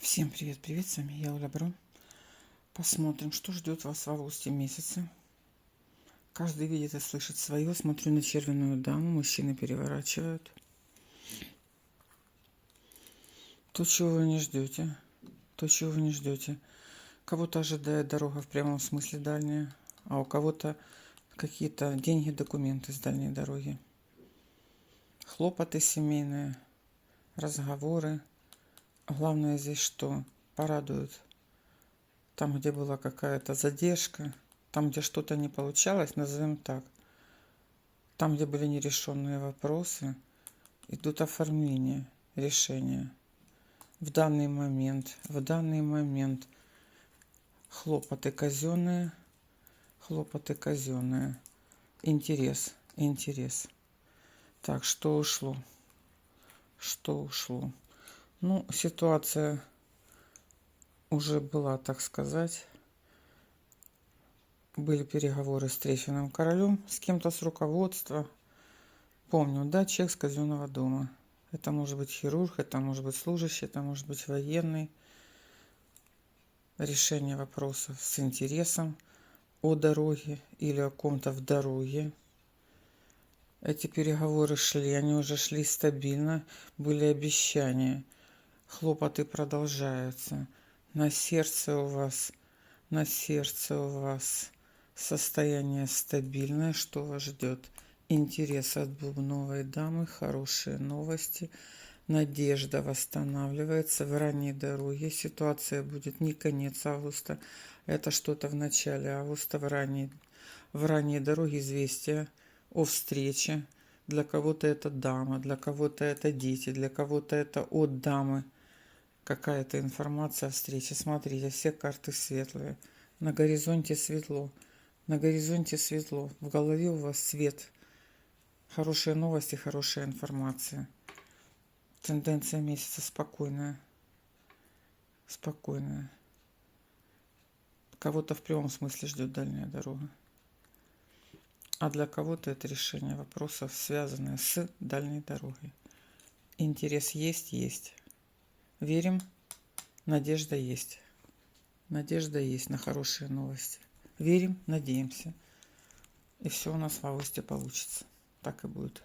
Всем привет, с вами я, Оля Брун. Посмотрим, что ждет вас в августе месяце. Каждый видит и слышит свое. Смотрю на червяную даму, мужчины переворачивают. То, чего вы не ждете. То, чего вы не ждете. Кого-то ожидает дорога в прямом смысле дальняя, а у кого-то какие-то деньги, документы с дальней дороги. Хлопоты семейные, разговоры. Главное здесь что? Порадуют. Там, где была какая-то задержка, там, где что-то не получалось, назовем так, там, где были нерешенные вопросы, идут оформления, решения. В данный момент хлопоты казенные, интерес. Так, что ушло? Ну, ситуация уже была, так сказать. Были переговоры с трещинным королем, с кем-то с руководства. Помню, да, чек с казенного дома. Это может быть хирург, это может быть служащий, это может быть военный. Решение вопросов с интересом о дороге или о ком-то в дороге. Эти переговоры шли, они уже шли стабильно, были обещания. Хлопоты продолжаются. На сердце у вас состояние стабильное, что вас ждет? Интерес от бубновой дамы, хорошие новости, надежда восстанавливается в ранней дороге. Ситуация будет не конец августа, это что-то в начале августа, в ранней дороге известия о встрече. Для кого-то это дама, для кого-то это дети, для кого-то это от дамы. Какая-то информация о встрече. Смотрите, все карты светлые. На горизонте светло. В голове у вас свет. Хорошие новости, хорошая информация. Тенденция месяца спокойная. Кого-то в прямом смысле ждет дальняя дорога. А для кого-то это решение вопросов, связанное с дальней дорогой. Интерес есть. Верим, надежда есть. Надежда есть на хорошие новости. Верим, надеемся. И все у нас в августе получится. Так и будет.